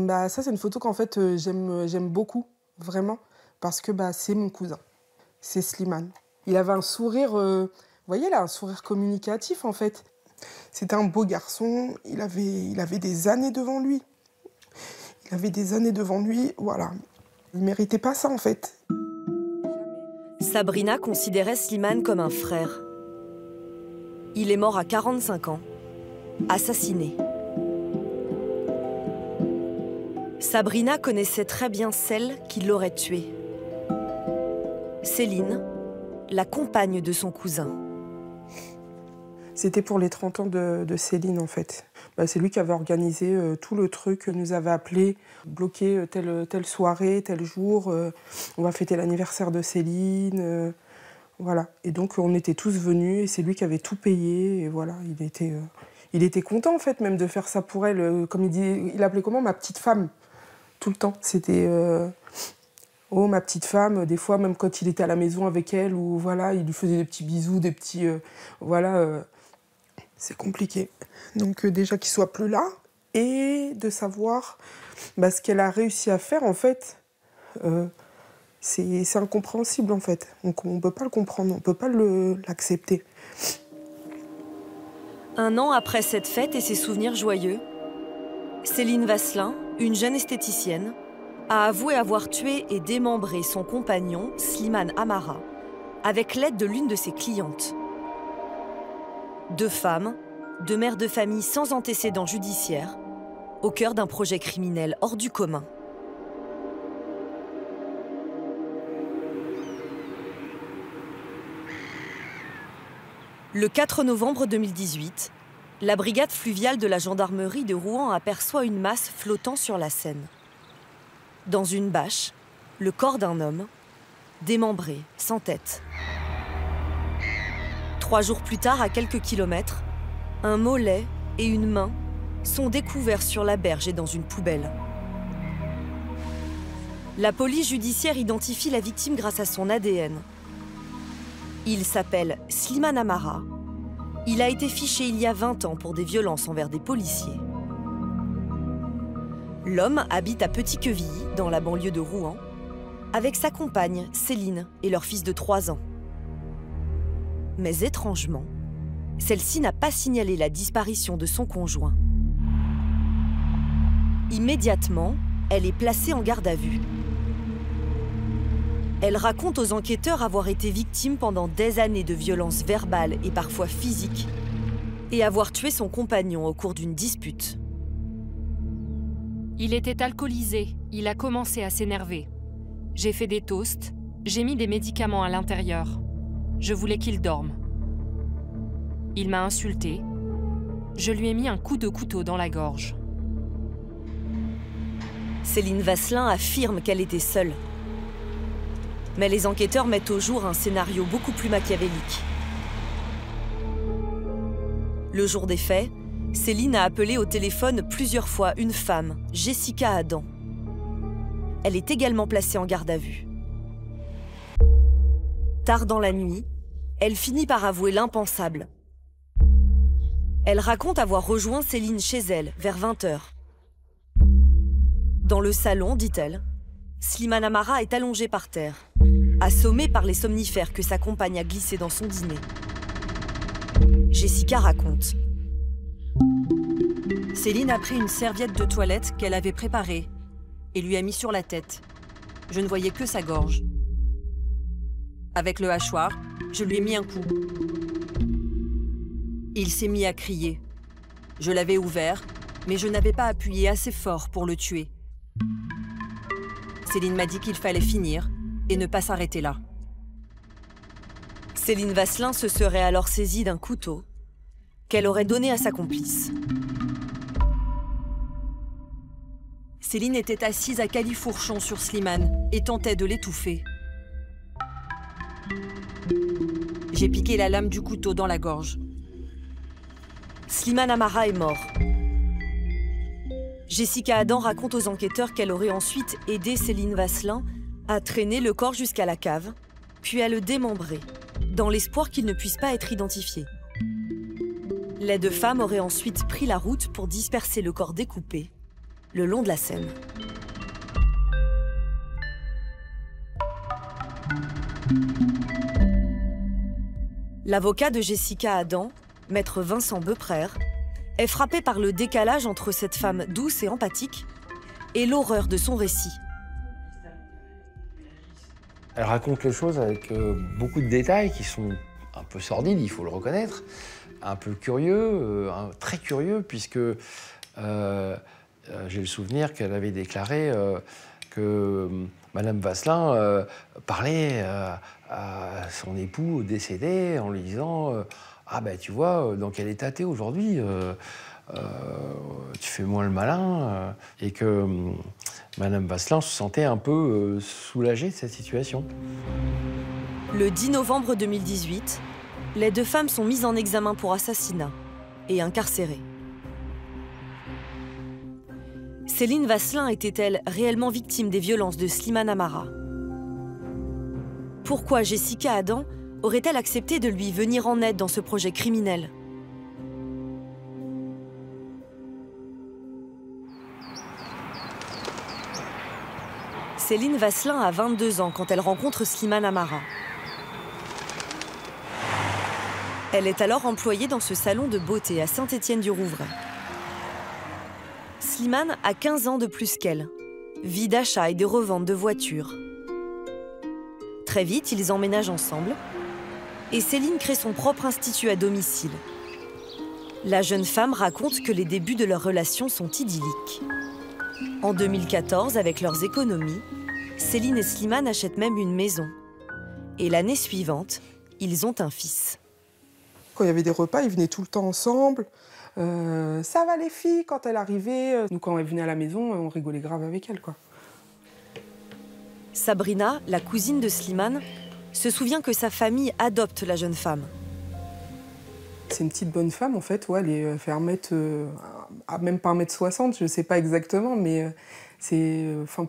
Bah, ça, c'est une photo qu'en fait, j'aime beaucoup, vraiment, parce que bah, c'est mon cousin. C'est Slimane. Il avait un sourire, vous voyez là, un sourire communicatif, en fait. C'était un beau garçon, il avait des années devant lui. Il avait des années devant lui, voilà. Il ne méritait pas ça, en fait. Sabrina considérait Slimane comme un frère. Il est mort à 45 ans, assassiné. Sabrina connaissait très bien celle qui l'aurait tué. Céline, la compagne de son cousin. C'était pour les 30 ans de Céline, en fait. Bah, c'est lui qui avait organisé tout le truc, nous avait appelé, bloqué telle soirée, tel jour. On va fêter l'anniversaire de Céline. Voilà. Et donc, on était tous venus et c'est lui qui avait tout payé. Et voilà, il était content, en fait, même de faire ça pour elle. Comme il appelait comment? Ma petite femme. Tout le temps. C'était oh, ma petite femme. Des fois, même quand il était à la maison avec elle, ou voilà, il lui faisait des petits bisous, des petits. Voilà. C'est compliqué. Donc, déjà qu'il soit plus là et de savoir bah, ce qu'elle a réussi à faire, en fait, c'est incompréhensible, en fait. Donc, on ne peut pas le comprendre, on ne peut pas l'accepter. Un an après cette fête et ses souvenirs joyeux, Céline Vasselin, une jeune esthéticienne, a avoué avoir tué et démembré son compagnon, Slimane Amara, avec l'aide de l'une de ses clientes. 2 femmes, 2 mères de famille sans antécédents judiciaires, au cœur d'un projet criminel hors du commun. Le 4 novembre 2018, la brigade fluviale de la gendarmerie de Rouen aperçoit une masse flottant sur la Seine. Dans une bâche, le corps d'un homme, démembré, sans tête. 3 jours plus tard, à quelques kilomètres, un mollet et une main sont découverts sur la berge et dans une poubelle. La police judiciaire identifie la victime grâce à son ADN. Il s'appelle Slimane Amara. Il a été fiché il y a 20 ans pour des violences envers des policiers. L'homme habite à Petit-Quevilly, dans la banlieue de Rouen, avec sa compagne, Céline, et leur fils de 3 ans. Mais étrangement, celle-ci n'a pas signalé la disparition de son conjoint. Immédiatement, elle est placée en garde à vue. Elle raconte aux enquêteurs avoir été victime pendant des années de violences verbales et parfois physiques et avoir tué son compagnon au cours d'une dispute. Il était alcoolisé, il a commencé à s'énerver. J'ai fait des toasts, j'ai mis des médicaments à l'intérieur. Je voulais qu'il dorme. Il m'a insulté. Je lui ai mis un coup de couteau dans la gorge. Céline Vasselin affirme qu'elle était seule. Mais les enquêteurs mettent au jour un scénario beaucoup plus machiavélique. Le jour des faits, Céline a appelé au téléphone plusieurs fois une femme, Jessica Adam. Elle est également placée en garde à vue. Tard dans la nuit, elle finit par avouer l'impensable. Elle raconte avoir rejoint Céline chez elle vers 20 h. Dans le salon, dit-elle, Slimane Amara est allongé par terre, assommé par les somnifères que sa compagne a glissés dans son dîner. Jessica raconte. Céline a pris une serviette de toilette qu'elle avait préparée et lui a mis sur la tête. Je ne voyais que sa gorge. Avec le hachoir, je lui ai mis un coup. Il s'est mis à crier. Je l'avais ouvert, mais je n'avais pas appuyé assez fort pour le tuer. Céline m'a dit qu'il fallait finir et ne pas s'arrêter là. Céline Vasselin se serait alors saisie d'un couteau qu'elle aurait donné à sa complice. Céline était assise à califourchon sur Slimane et tentait de l'étouffer. J'ai piqué la lame du couteau dans la gorge. Slimane Amara est mort. Jessica Adam raconte aux enquêteurs qu'elle aurait ensuite aidé Céline Vasselin à traîner le corps jusqu'à la cave, puis à le démembrer, dans l'espoir qu'il ne puisse pas être identifié. Les 2 femmes auraient ensuite pris la route pour disperser le corps découpé le long de la Seine. L'avocat de Jessica Adam, maître Vincent Beauprère, est frappé par le décalage entre cette femme douce et empathique et l'horreur de son récit. Elle raconte les choses avec beaucoup de détails qui sont un peu sordides, il faut le reconnaître, un peu curieux, très curieux, puisque j'ai le souvenir qu'elle avait déclaré que Madame Vasselin parlait à son époux décédé en lui disant ah ben tu vois, dans quel état t'es aujourd'hui, tu fais moins le malin, et que Madame Vasselin se sentait un peu soulagée de cette situation. Le 10 novembre 2018, les deux femmes sont mises en examen pour assassinat et incarcérées. Céline Vasselin était-elle réellement victime des violences de Slimane Amara? Pourquoi Jessica Adam aurait-elle accepté de lui venir en aide dans ce projet criminel? Céline Vasselin a 22 ans quand elle rencontre Slimane Amara. Elle est alors employée dans ce salon de beauté à Saint-Étienne-du-Rouvray. Slimane a 15 ans de plus qu'elle, vit d'achat et de revente de voitures. Très vite, ils emménagent ensemble et Céline crée son propre institut à domicile. La jeune femme raconte que les débuts de leur relation sont idylliques. En 2014, avec leurs économies, Céline et Slimane achètent même une maison. Et l'année suivante, ils ont un fils. Quand il y avait des repas, ils venaient tout le temps ensemble. Ça va les filles, quand elle arrivait. Nous, quand elle venait à la maison, on rigolait grave avec elle, quoi. Sabrina, la cousine de Slimane, se souvient que sa famille adopte la jeune femme. C'est une petite bonne femme, en fait. Ouais, elle fait même pas 1m60, je sais pas exactement, mais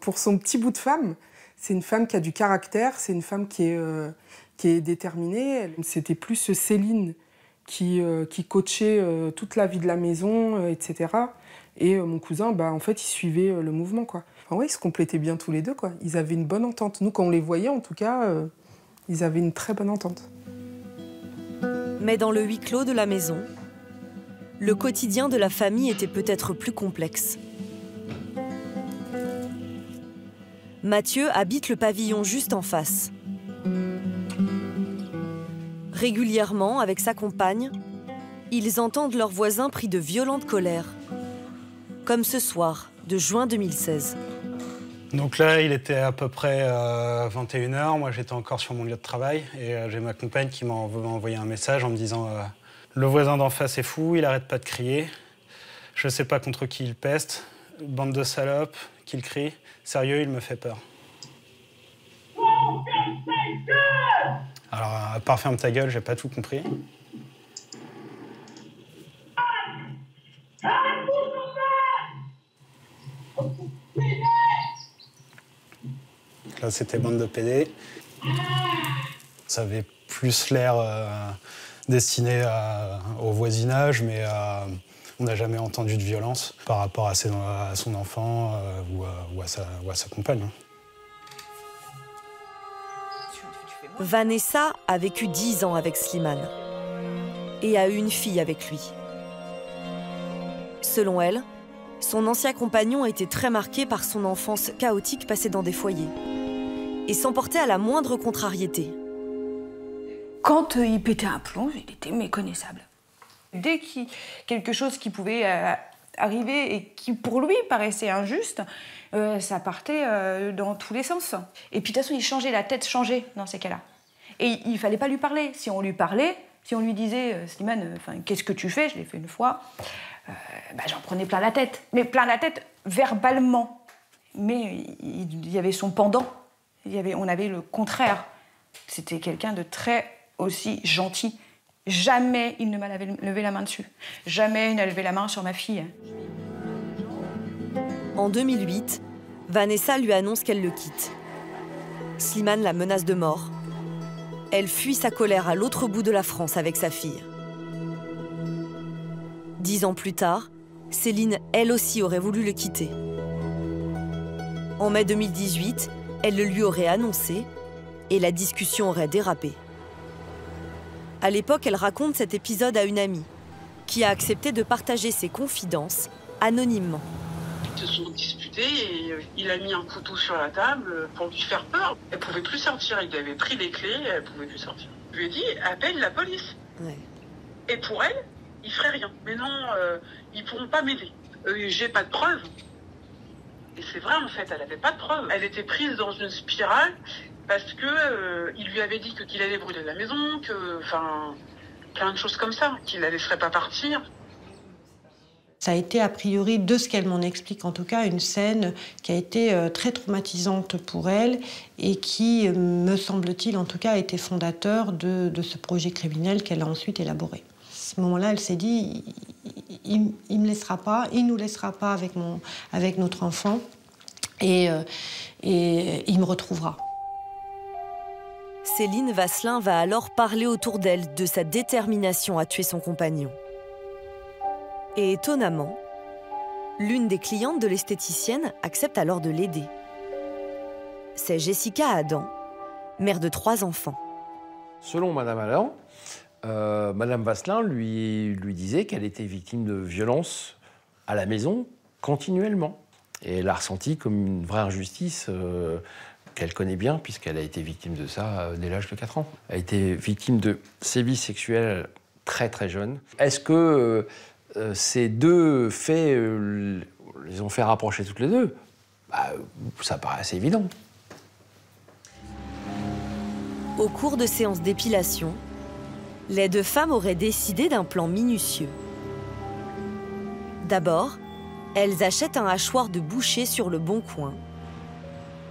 pour son petit bout de femme, c'est une femme qui a du caractère, c'est une femme qui est déterminée. C'était plus Céline qui coachait toute la vie de la maison, etc. Et mon cousin, en fait, il suivait le mouvement, quoi. Enfin, ouais, ils se complétaient bien tous les deux, quoi. Ils avaient une bonne entente. Nous, quand on les voyait, en tout cas, ils avaient une très bonne entente. Mais dans le huis clos de la maison, le quotidien de la famille était peut-être plus complexe. Mathieu habite le pavillon juste en face. Régulièrement, avec sa compagne, ils entendent leurs voisins pris de violente colère. Comme ce soir, de juin 2016. Donc là, il était à peu près 21h, moi j'étais encore sur mon lieu de travail et j'ai ma compagne qui m'a envoyé un message en me disant le voisin d'en face est fou, il arrête pas de crier, je sais pas contre qui il peste, bande de salopes, qu'il crie, sérieux, il me fait peur. Alors, à part ferme ta gueule, j'ai pas tout compris. Là, c'était bande de PD. Ça avait plus l'air destiné au voisinage, mais on n'a jamais entendu de violence par rapport à son enfant ou à sa compagne. Vanessa a vécu 10 ans avec Slimane et a eu une fille avec lui. Selon elle, son ancien compagnon était très marqué par son enfance chaotique passée dans des foyers et s'emportait à la moindre contrariété. Quand il pétait un plomb, il était méconnaissable. Dès quelque chose qui pouvait arriver et qui pour lui paraissait injuste, ça partait dans tous les sens. Et puis de toute façon, il changeait, la tête changeait dans ces cas-là. Et il fallait pas lui parler. Si on lui parlait, si on lui disait « Slimane, qu'est-ce que tu fais ?» Je l'ai fait une fois. J'en prenais plein la tête. Mais plein la tête verbalement. Mais il y avait son pendant. On avait le contraire. C'était quelqu'un de très aussi gentil. Jamais il ne m'a levé la main dessus. Jamais il n'a levé la main sur ma fille. En 2008, Vanessa lui annonce qu'elle le quitte. Slimane la menace de mort. Elle fuit sa colère à l'autre bout de la France avec sa fille. 10 ans plus tard, Céline, elle aussi, aurait voulu le quitter. En mai 2018, elle le lui aurait annoncé et la discussion aurait dérapé. À l'époque, elle raconte cet épisode à une amie qui a accepté de partager ses confidences anonymement. Ils se sont disputés et il a mis un couteau sur la table pour lui faire peur. Elle ne pouvait plus sortir, il lui avait pris les clés et elle ne pouvait plus sortir. Je lui ai dit, appelle la police. Ouais. Et pour elle, il ferait rien. Mais non, ils pourront pas m'aider. J'ai pas de preuves. Et c'est vrai, en fait, elle avait pas de preuves. Elle était prise dans une spirale parce que il lui avait dit qu'il allait brûler la maison, enfin, plein de choses comme ça, qu'il la laisserait pas partir. Ça a été, a priori, de ce qu'elle m'en explique en tout cas, une scène qui a été très traumatisante pour elle et qui, me semble-t-il, en tout cas, a été fondateur de ce projet criminel qu'elle a ensuite élaboré. À ce moment-là, elle s'est dit, il me laissera pas, il nous laissera pas avec notre enfant et il me retrouvera. Céline Vasselin va alors parler autour d'elle de sa détermination à tuer son compagnon. Et étonnamment, l'une des clientes de l'esthéticienne accepte alors de l'aider. C'est Jessica Adam, mère de 3 enfants. Selon Madame Adam, Madame Vasselin lui disait qu'elle était victime de violences à la maison continuellement. Et elle l'a ressenti comme une vraie injustice qu'elle connaît bien, puisqu'elle a été victime de ça dès l'âge de 4 ans. Elle a été victime de sévices sexuels très très jeune. Est-ce que ces deux faits les ont fait rapprocher toutes les deux? Ça paraît assez évident. Au cours de séances d'épilation, les 2 femmes auraient décidé d'un plan minutieux. D'abord, elles achètent un hachoir de boucher sur le Bon Coin.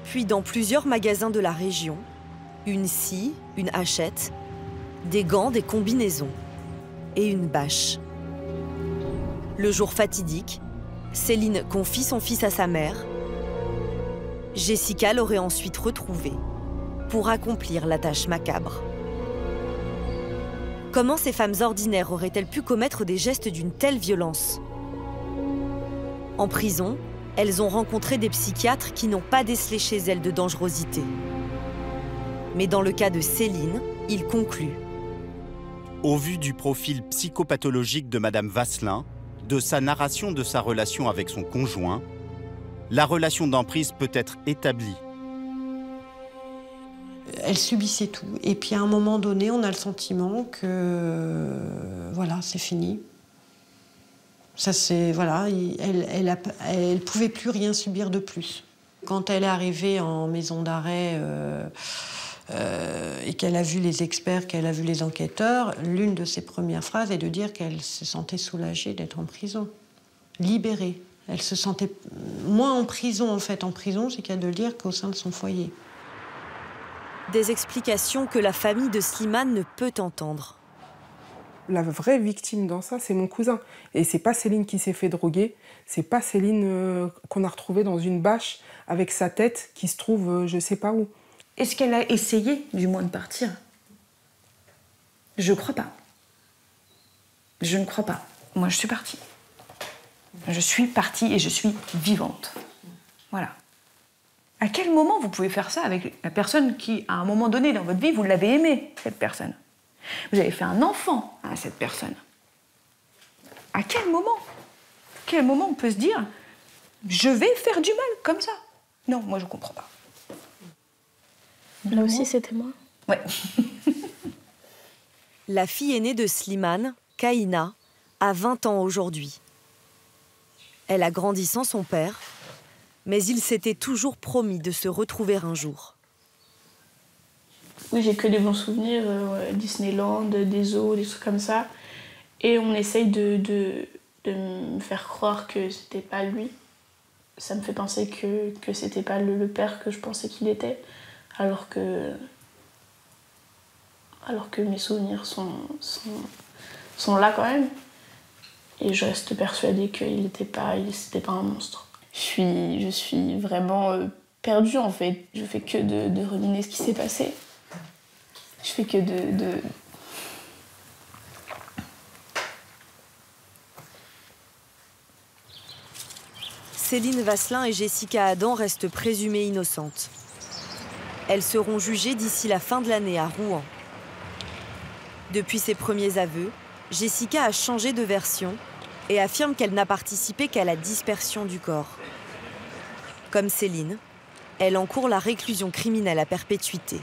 Puis dans plusieurs magasins de la région, une scie, une hachette, des gants, des combinaisons et une bâche. Le jour fatidique, Céline confie son fils à sa mère. Jessica l'aurait ensuite retrouvé pour accomplir la tâche macabre. Comment ces femmes ordinaires auraient-elles pu commettre des gestes d'une telle violence? En prison, elles ont rencontré des psychiatres qui n'ont pas décelé chez elles de dangerosité. Mais dans le cas de Céline, ils concluent. Au vu du profil psychopathologique de Madame Vasselin, de sa narration de sa relation avec son conjoint, la relation d'emprise peut être établie. Elle subissait tout. Et puis à un moment donné, on a le sentiment que voilà, c'est fini. Ça, c'est voilà, elle pouvait plus rien subir de plus. Quand elle est arrivée en maison d'arrêt et qu'elle a vu les experts, qu'elle a vu les enquêteurs, l'une de ses premières phrases est de dire qu'elle se sentait soulagée d'être en prison, libérée. Elle se sentait moins en prison, en fait. En prison, c'est qu'à de le dire qu'au sein de son foyer. Des explications que la famille de Slimane ne peut entendre. La vraie victime dans ça, c'est mon cousin. Et c'est pas Céline qui s'est fait droguer, c'est pas Céline qu'on a retrouvée dans une bâche avec sa tête qui se trouve je sais pas où. Est-ce qu'elle a essayé, du moins, de partir? Je crois pas. Je ne crois pas. Moi, je suis partie. Je suis partie et je suis vivante. Voilà. À quel moment vous pouvez faire ça avec la personne qui, à un moment donné dans votre vie, vous l'avez aimée, cette personne? Vous avez fait un enfant à cette personne. À quel moment? Quel moment on peut se dire « je vais faire du mal comme ça » Non, moi je comprends pas. Là aussi, c'était moi. Ouais. La fille aînée de Slimane, Kaina, a 20 ans aujourd'hui. Elle a grandi sans son père, mais il s'était toujours promis de se retrouver un jour. Oui, j'ai que des bons souvenirs, Disneyland, des zoos, des trucs comme ça. Et on essaye de me faire croire que c'était pas lui. Ça me fait penser que c'était pas le père que je pensais qu'il était, alors que mes souvenirs sont là quand même. Et je reste persuadée qu'il n'était pas un monstre. Je suis vraiment perdue en fait. Je fais que de ruminer ce qui s'est passé. Je fais que de... Céline Vasselin et Jessica Adam restent présumées innocentes. Elles seront jugées d'ici la fin de l'année à Rouen. Depuis ses premiers aveux, Jessica a changé de version et affirme qu'elle n'a participé qu'à la dispersion du corps. Comme Céline, elle encourt la réclusion criminelle à perpétuité.